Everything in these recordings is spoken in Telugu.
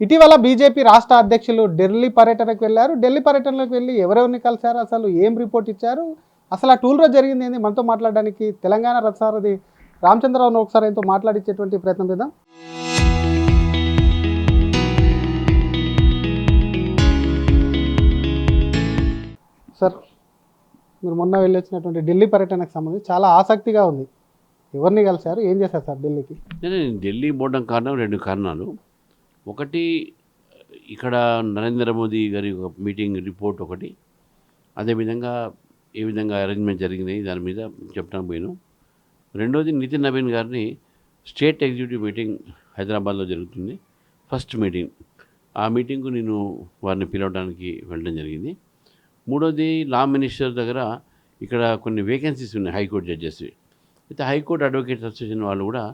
ఇటీవల బీజేపీ రాష్ట్ర అధ్యక్షులు ఢిల్లీ పర్యటనకు వెళ్ళారు. ఢిల్లీ పర్యటనకు వెళ్ళి ఎవరెవరిని కలిశారు, అసలు ఏం రిపోర్ట్ ఇచ్చారు, అసలు ఆ టూల్ రోజు జరిగింది ఏంది, మనతో మాట్లాడడానికి తెలంగాణ రథసారథి రామచంద్రరావును ఒకసారి ఆయనతో మాట్లాడించేటువంటి ప్రయత్నం చేద్దాం. సార్, మీరు మొన్న వెళ్ళి వచ్చినటువంటి ఢిల్లీ పర్యటనకు సంబంధించి చాలా ఆసక్తిగా ఉంది. ఎవరిని కలిశారు, ఏం చేశారు సార్ ఢిల్లీకి? నేను ఢిల్లీ పోవడం కారణం 2 కారణాలు. ఒకటి, ఇక్కడ నరేంద్ర మోదీ గారి ఒక మీటింగ్ రిపోర్ట్ ఒకటి, అదేవిధంగా ఏ విధంగా అరేంజ్మెంట్ జరిగినాయి దాని మీద చెప్పడానికి పోయాను. రెండోది, నితిన్ నవీన్ గారిని స్టేట్ ఎగ్జిక్యూటివ్ మీటింగ్ హైదరాబాద్లో జరుగుతుంది, ఫస్ట్ మీటింగ్. ఆ మీటింగ్కు నేను వారిని పిలవడానికి వెళ్ళడం జరిగింది. మూడోది, లా మినిస్టర్ దగ్గర ఇక్కడ కొన్ని వేకెన్సీస్ ఉన్నాయి హైకోర్టు జడ్జెస్. అయితే హైకోర్టు అడ్వకేట్స్ అసోసియేషన్ వాళ్ళు కూడా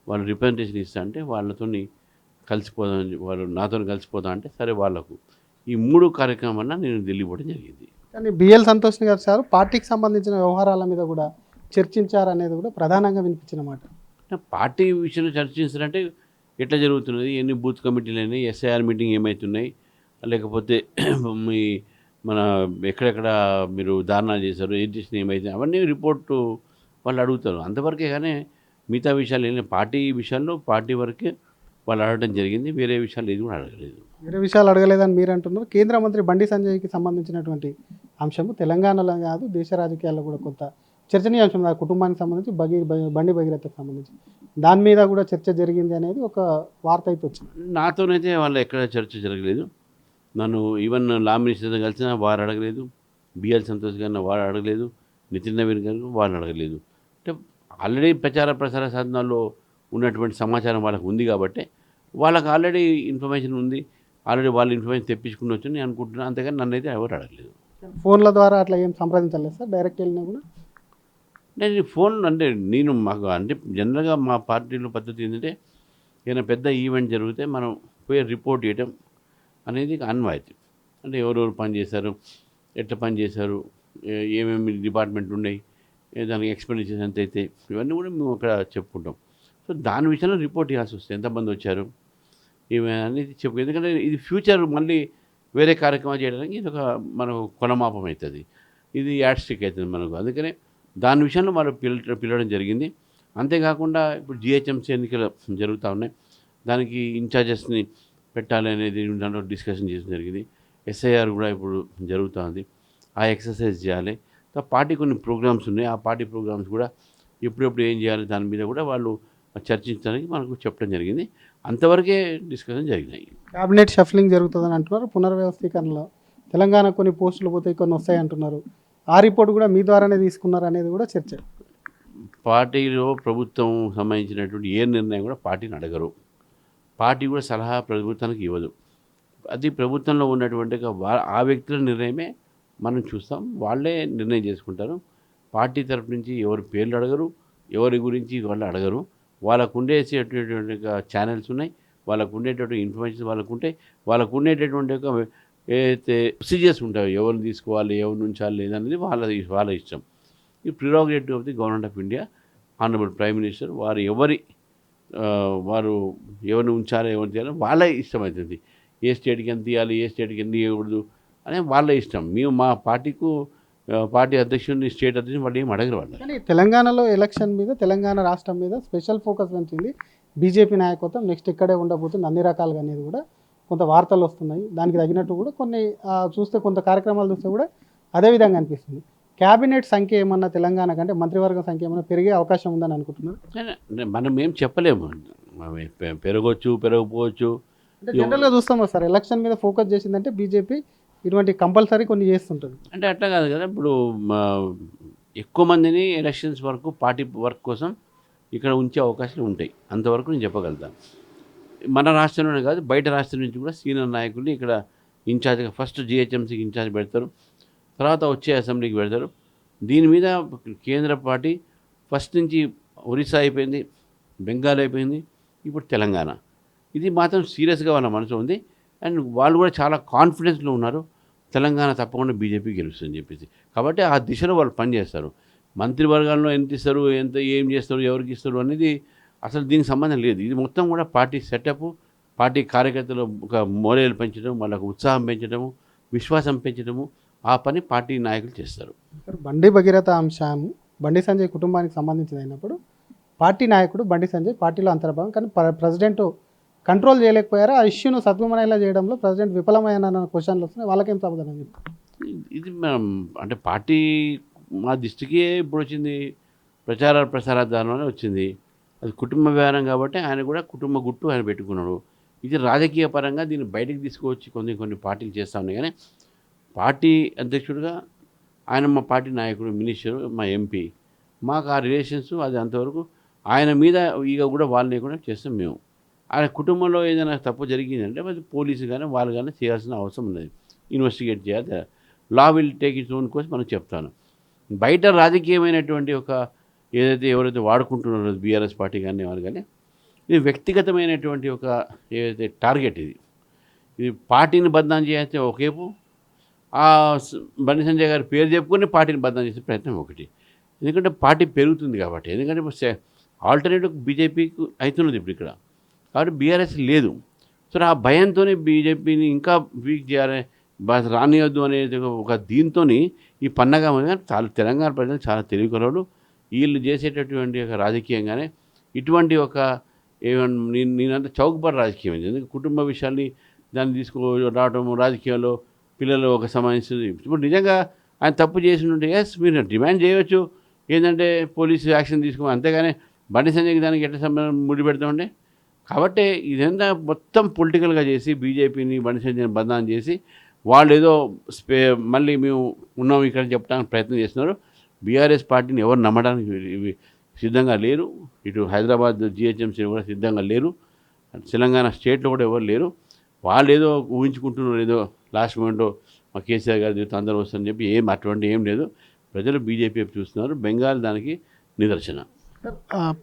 వాళ్ళు రిప్రజెంటేషన్ ఇస్తా అంటే వాళ్ళతోని కలిసిపోదాం, వాళ్ళు నాతో కలిసిపోదాం అంటే సరే వాళ్ళకు ఈ 3 కార్యక్రమం వల్ల నేను ఢిల్లీ పోవడం జరిగింది. కానీ బిఎల్ సంతోష్ గారు సార్ పార్టీకి సంబంధించిన వ్యవహారాల మీద కూడా చర్చించారు అనేది కూడా ప్రధానంగా వినిపించిన మాట. పార్టీ విషయంలో చర్చించారంటే ఎట్లా జరుగుతున్నది, ఎన్ని బూత్ కమిటీలు అయినాయి, ఎస్ఐఆర్ మీటింగ్ ఏమవుతున్నాయి, లేకపోతే మీ మన ఎక్కడెక్కడ మీరు ధారణాలు చేశారు, ఏం చేసిన ఏమైతే అవన్నీ రిపోర్టు వాళ్ళు అడుగుతారు అంతవరకే. కానీ మిగతా విషయాలు ఏం పార్టీ విషయాల్లో పార్టీ వరకే వాళ్ళు అడగడం జరిగింది, వేరే విషయాలు ఏది కూడా అడగలేదు. వేరే విషయాలు అడగలేదని మీరు అంటున్నారు. కేంద్ర మంత్రి బండి సంజయ్కి సంబంధించినటువంటి అంశము తెలంగాణలో కాదు దేశ రాజకీయాల్లో కూడా కొంత చర్చనీయాంశం, ఆ కుటుంబానికి సంబంధించి బండి భగీరథకు సంబంధించి దాని మీద కూడా చర్చ జరిగింది అనేది ఒక వార్త అయితే వచ్చింది. నాతోనైతే వాళ్ళు ఎక్కడ చర్చ జరగలేదు. నన్ను ఈవెన్ లా మినిస్టర్తో కలిసిన వారు అడగలేదు, బిఎల్ సంతోష్ గారిని వారు అడగలేదు, నితిన్ నవీన్ గారు వారిని అడగలేదు. అంటే ఆల్రెడీ ప్రచార ప్రసార సాధనాల్లో ఉన్నటువంటి సమాచారం వాళ్ళకు ఉంది కాబట్టి వాళ్ళకి ఆల్రెడీ ఇన్ఫర్మేషన్ ఉంది, ఆల్రెడీ వాళ్ళు ఇన్ఫర్మేషన్ తెప్పించుకుని నేను అనుకుంటున్నాను. అంతేగాని నన్ను అయితే ఎవరు అడగలేదు. ఫోన్ల ద్వారా అట్లా ఏం సంప్రదించలేదు సార్, డైరెక్ట్ వెళ్ళినా కూడా? నేను ఫోన్ అంటే నేను మాకు అంటే జనరల్గా మా పార్టీలో పద్ధతి ఏంటంటే ఏదైనా పెద్ద ఈవెంట్ జరిగితే మనం పోయి రిపోర్ట్ చేయడం అనేది అన్వాయితీ. అంటే ఎవరెవరు పని చేశారు, ఎట్లా పని చేశారు, ఏమేమి డిపార్ట్మెంట్లు ఉన్నాయి, దానికి ఎక్స్పెండిచర్స్ ఎంత అయితే, ఇవన్నీ కూడా మేము అక్కడ చెప్పుకుంటాం. సో దాని విషయంలో రిపోర్ట్ ఇవ్వాల్సి వస్తుంది, ఎంతమంది వచ్చారు అనేది చెప్పు. ఎందుకంటే ఇది ఫ్యూచర్ మళ్ళీ వేరే కార్యక్రమాలు చేయడానికి ఇది ఒక మనకు కొనమాపం అవుతుంది, ఇది యాడ్స్టిక్ అవుతుంది మనకు. అందుకనే దాని విషయంలో వాళ్ళు పిలవడం జరిగింది. అంతేకాకుండా ఇప్పుడు జిహెచ్ఎంసీ ఎన్నికలు జరుగుతూ ఉన్నాయి, దానికి ఇన్ఛార్జెస్ని పెట్టాలి అనేది దాంట్లో డిస్కషన్ చేయడం జరిగింది. ఎస్ఐఆర్ కూడా ఇప్పుడు జరుగుతూ ఉంది, ఆ ఎక్సర్సైజ్ చేయాలి. పార్టీ కొన్ని ప్రోగ్రామ్స్ ఉన్నాయి, ఆ పార్టీ ప్రోగ్రామ్స్ కూడా ఎప్పుడెప్పుడు ఏం చేయాలి దాని మీద కూడా వాళ్ళు చర్చించడానికి మనకు చెప్పడం జరిగింది. అంతవరకే డిస్కషన్ జరిగినాయి. క్యాబినెట్ షఫ్లింగ్ జరుగుతుందని అంటున్నారు. పునర్వ్యవస్థీకరణలో తెలంగాణ కొన్ని పోస్టులు పోతాయి, కొన్ని వస్తాయి అంటున్నారు. ఆ రిపోర్ట్ కూడా మీ ద్వారానే తీసుకున్నారు అనేది కూడా చర్చ. పార్టీలో ప్రభుత్వం సంబంధించినటువంటి ఏ నిర్ణయం కూడా పార్టీని అడగరు, పార్టీ కూడా సలహా ప్రభుత్వానికి ఇవ్వదు. అది ప్రభుత్వంలో ఉన్నటువంటి ఆ వ్యక్తుల నిర్ణయమే మనం చూస్తాం, వాళ్ళే నిర్ణయం చేసుకుంటారు. పార్టీ తరఫు నుంచి ఎవరి పేర్లు అడగరు, ఎవరి గురించి వాళ్ళు అడగరు. వాళ్ళకు ఉండేసేటటువంటి ఛానల్స్ ఉన్నాయి, వాళ్ళకు ఉండేటటువంటి ఇన్ఫర్మేషన్ వాళ్ళకు ఉంటాయి, వాళ్ళకు ఉండేటటువంటి ఏదైతే ప్రొసీజర్స్ ఉంటాయో ఎవరిని తీసుకోవాలి, ఎవరిని ఉంచాలి లేదనేది వాళ్ళ ఇష్టం. ఈ prerogative of the government of India, honourable prime minister వారు ఎవరిని ఉంచాలి, ఎవరిని తీయాలి వాళ్ళ ఇష్టం అవుతుంది. ఏ స్టేట్కి ఎంత తీయాలి, ఏ స్టేట్కి ఎంత ఇవ్వకూడదు అనే వాళ్ళ ఇష్టం. మేము మా పార్టీ అధ్యక్షుడిని, స్టేట్ అధ్యక్షుడిని వాళ్ళు ఏం అడగరు వాళ్ళు. కానీ తెలంగాణలో ఎలక్షన్ మీద, తెలంగాణ రాష్ట్రం మీద స్పెషల్ ఫోకస్ పెంచింది బీజేపీ నాయకత్వం. నెక్స్ట్ ఇక్కడే ఉండబోతుంది అన్ని రకాలుగా అనేది కూడా కొంత వార్తలు వస్తున్నాయి. దానికి తగినట్టు కూడా కొన్ని చూస్తే కొంత కార్యక్రమాలు చూస్తే కూడా అదే విధంగా అనిపిస్తుంది. క్యాబినెట్ సంఖ్య ఏమన్నా తెలంగాణ కంటే మంత్రివర్గం సంఖ్య ఏమన్నా పెరిగే అవకాశం ఉందని అనుకుంటున్నారు? మనం ఏం చెప్పలేము, పెరగవచ్చు పెరగకపోవచ్చు. అంటే జనరల్గా చూస్తాం సార్, ఎలక్షన్ మీద ఫోకస్ చేసిందంటే బీజేపీ ఇటువంటి కంపల్సరీ కొన్ని చేస్తుంటుంది. అంటే అట్లా కాదు కదా, ఇప్పుడు ఎక్కువ మందిని ఎలక్షన్స్ వరకు పార్టీ వర్క్ కోసం ఇక్కడ ఉంచే అవకాశాలు ఉంటాయి, అంతవరకు నేను చెప్పగలుగుతాను. మన రాష్ట్రంలోనే కాదు బయట రాష్ట్రం నుంచి కూడా సీనియర్ నాయకుల్ని ఇక్కడ ఇన్ఛార్జ్గా ఫస్ట్ జిహెచ్ఎంసీకి ఇన్ఛార్జ్ పెడతారు, తర్వాత వచ్చే అసెంబ్లీకి పెడతారు. దీని మీద కేంద్ర పార్టీ ఫస్ట్ నుంచి ఒరిస్సా అయిపోయింది, బెంగాల్ అయిపోయింది, ఇప్పుడు తెలంగాణ. ఇది మాత్రం సీరియస్గా వాళ్ళ మనసు ఉంది. అండ్ వాళ్ళు కూడా చాలా కాన్ఫిడెన్స్లో ఉన్నారు, తెలంగాణ తప్పకుండా బీజేపీ గెలుస్తుందని చెప్పేసి. కాబట్టి ఆ దిశలో వాళ్ళు పనిచేస్తారు. మంత్రివర్గాల్లో ఎంత ఇస్తారు, ఏం చేస్తారు, ఎవరికి ఇస్తారు అనేది అసలు దీనికి సంబంధం లేదు. ఇది మొత్తం కూడా పార్టీ సెటప్, పార్టీ కార్యకర్తలు ఒక మోరేలు పెంచడం, వాళ్ళకు ఉత్సాహం పెంచడము, విశ్వాసం పెంచడము, ఆ పని పార్టీ నాయకులు చేస్తారు. బండి భగీరథ అంశం బండి సంజయ్ కుటుంబానికి సంబంధించింది అయినప్పుడు పార్టీ నాయకుడు బండి సంజయ్ పార్టీలో అంతర్భాగం, కానీ ప్రెసిడెంట్ కంట్రోల్ చేయలేకపోయారు. ఆ ఇష్యూను సద్విమనలా చేయడంలో ప్రెసిడెంట్ విఫలమైన క్వశ్చన్లు వస్తున్నాయి. వాళ్ళకేం సమాధానం చెప్తారు? ఇది మనం అంటే పార్టీ మా దృష్టికి ఇప్పుడు వచ్చింది, ప్రసార దానిలోనే వచ్చింది. అది కుటుంబ వ్యవహారం కాబట్టి ఆయన కూడా కుటుంబ గుట్టు ఆయన పెట్టుకున్నాడు. ఇది రాజకీయ పరంగా దీన్ని బయటకు తీసుకువచ్చి కొన్ని పార్టీలు చేస్తూ ఉన్నాయి. కానీ పార్టీ అధ్యక్షుడిగా ఆయన మా పార్టీ నాయకుడు, మినిస్టరు, మా ఎంపీ, మాకు ఆ రిలేషన్స్ అది అంతవరకు ఆయన మీద ఇక కూడా వాళ్ళు లేకుండా చేస్తాం మేము. ఆయన కుటుంబంలో ఏదైనా తప్పు జరిగిందంటే అది పోలీసు కానీ వాళ్ళు కానీ చేయాల్సిన అవసరం ఉన్నది, ఇన్వెస్టిగేట్ చేయాలి. Law will take its own course మనం చెప్తాను. బయట రాజకీయమైనటువంటి ఒక ఎవరైతే వాడుకుంటున్నారో బీఆర్ఎస్ పార్టీ కానీ వాళ్ళు కానీ, ఇది వ్యక్తిగతమైనటువంటి ఒక ఏదైతే టార్గెట్ ఇది పార్టీని బదనాం చేస్తే ఒకేపు, బండి సంజయ్ గారి పేరు చెప్పుకొని పార్టీని బదనాం చేసే ప్రయత్నం ఒకటి. ఎందుకంటే పార్టీ పెరుగుతుంది కాబట్టి, ఎందుకంటే ఆల్టర్నేటివ్ బీజేపీకి అవుతున్నది ఇప్పుడు ఇక్కడ, కాబట్టి బీఆర్ఎస్ లేదు. సో ఆ భయంతోనే బీజేపీని ఇంకా వీక్ చేయాలి, రానియొద్దు అనేది ఒక దీంతో ఈ పన్నగా ఉంది. చాలా తెలంగాణ ప్రజలు చాలా తెలివికలవాళ్ళు, వీళ్ళు చేసేటటువంటి ఒక రాజకీయంగానే ఇటువంటి ఒక నేనంటే చౌకబారు రాజకీయం. ఎందుకంటే కుటుంబ విషయాల్ని దాన్ని రావడం రాజకీయాల్లో పిల్లలు ఒక సంబంధించింది. ఇప్పుడు నిజంగా ఆయన తప్పు చేసి ఉంటే ఎస్ మీరు డిమాండ్ చేయవచ్చు, ఏంటంటే పోలీసు యాక్షన్ తీసుకోవాలి, అంతేగాని బండి సంజయ్కి దానికి ఎట్లా సంబంధం ముడి పెడతామండి. కాబట్టి ఇదంతా మొత్తం పొలిటికల్గా చేసి బీజేపీని బండి సంజయ్ని బదనాం చేసి వాళ్ళు ఏదో మళ్ళీ మేము ఉన్నాం ఇక్కడ చెప్పడానికి ప్రయత్నం చేస్తున్నారు. బీఆర్ఎస్ పార్టీని ఎవరు నమ్మడానికి సిద్ధంగా లేరు. ఇటు హైదరాబాద్ జిహెచ్ఎంసీ కూడా సిద్ధంగా లేరు, తెలంగాణ స్టేట్లో కూడా ఎవరు లేరు. వాళ్ళు ఏదో ఊహించుకుంటున్నారు, ఏదో లాస్ట్ మూమెంట్లో మా కేసీఆర్ గారు జీవితం అందరూ వస్తుందని చెప్పి అటువంటి ఏం లేదు. ప్రజలు బీజేపీ చూస్తున్నారు. బెంగాల్ దానికి నిదర్శన.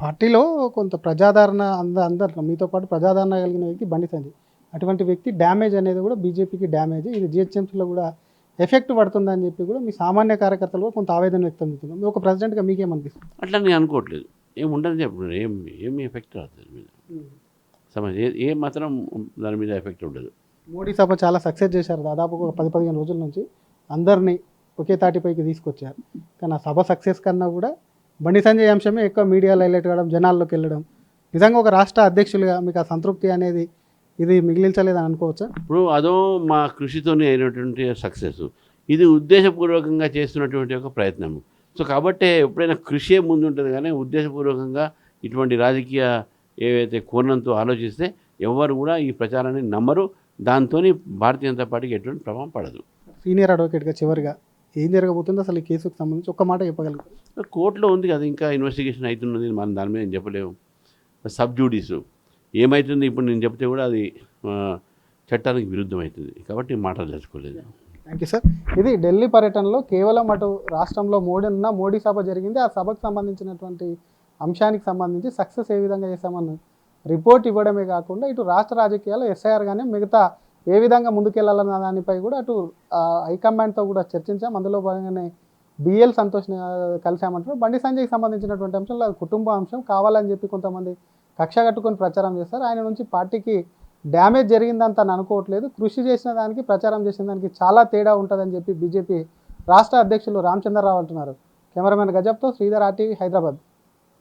పార్టీలో కొంత ప్రజాదరణ అందరు మీతో పాటు ప్రజాదరణ కలిగిన వ్యక్తి బండి సంజయ్. అటువంటి వ్యక్తి డ్యామేజ్ అనేది కూడా బీజేపీకి డ్యామేజ్, ఇది జిహెచ్ఎంసీలో కూడా ఎఫెక్ట్ పడుతుందని చెప్పి కూడా మీ సామాన్య కార్యకర్తలు కూడా కొంత ఆవేదన వ్యక్తం చేస్తున్నారు. మీ ఒక ప్రెసిడెంట్గా మీకేమనిపిస్తుంది? అట్లా నేను అనుకోవట్లేదు, ఏముండదు చెప్పండి, ఏమి ఎఫెక్ట్ రాదు దాని మీద, ఏ మాత్రం దాని మీద ఎఫెక్ట్ ఉండదు. మోడీ సభ చాలా సక్సెస్ చేశారు. దాదాపు ఒక 10-15 రోజుల నుంచి అందరినీ ఒకే తాటిపైకి తీసుకొచ్చారు. కానీ ఆ సభ సక్సెస్ కన్నా కూడా బండి సంజయ్ అంశమే ఎక్కువ మీడియాలో హైలైట్ కావడం, జనాల్లోకి వెళ్ళడం, నిజంగా ఒక రాష్ట్ర అధ్యక్షులుగా మీకు ఆ సంతృప్తి అనేది ఇది మిగిలించలేదని అనుకోవచ్చా? ఇప్పుడు అదో మా కృషితోనే అయినటువంటి సక్సెస్, ఇది ఉద్దేశపూర్వకంగా చేస్తున్నటువంటి ఒక ప్రయత్నం. సో కాబట్టి ఎప్పుడైనా కృషి ముందు ఉంటుంది, కానీ ఉద్దేశపూర్వకంగా ఇటువంటి రాజకీయ ఏవైతే కోణంతో ఆలోచిస్తే ఎవరు కూడా ఈ ప్రచారాన్ని నమ్మరు. దాంతో భారతీయ జనతా పార్టీకి ఎటువంటి ప్రభావం పడదు. సీనియర్ అడ్వకేట్గా చివరిగా ఏం జరగబోతుందో అసలు ఈ కేసుకు సంబంధించి ఒక్క మాట చెప్పగలుగుతారు? కోర్టులో ఉంది కదా, ఇంకా ఇన్వెస్టిగేషన్ అవుతున్నది, మనం దాని మీద చెప్పలేము. సబ్ జ్యూడిస్ ఏమవుతుంది ఇప్పుడు నేను చెప్తే కూడా అది చట్టానికి విరుద్ధం అవుతుంది, కాబట్టి మాటలు తెలుసుకోలేదు. Thank you sir. ఇది ఢిల్లీ పర్యటనలో కేవలం అటు రాష్ట్రంలో మోడీ సభ జరిగింది. ఆ సభకు సంబంధించినటువంటి అంశానికి సంబంధించి సక్సెస్ ఏ విధంగా చేశామన్న రిపోర్ట్ ఇవ్వడమే కాకుండా ఇటు రాష్ట్ర రాజకీయాల్లో ఎస్ఐఆర్ కానీ మిగతా ఏ విధంగా ముందుకెళ్లాలన్న దానిపై కూడా అటు హైకమాండ్తో కూడా చర్చించాం. అందులో భాగంగానే బిఎల్ సంతోష్ని కలిసామంటారు. బండి సంజయ్కి సంబంధించినటువంటి అంశంలో కుటుంబ అంశం కావాలని చెప్పి కొంతమంది కక్ష కట్టుకొని ప్రచారం చేస్తారు. ఆయన నుంచి పార్టీకి డ్యామేజ్ జరిగిందని తను అనుకోవట్లేదు. కృషి చేసిన దానికి ప్రచారం చేసిన దానికి చాలా తేడా ఉంటుందని చెప్పి బీజేపీ రాష్ట్ర అధ్యక్షులు రామచంద్రరావు అంటున్నారు. కెమెరామెన్ గజబ్తో శ్రీధర్, RTV, హైదరాబాద్.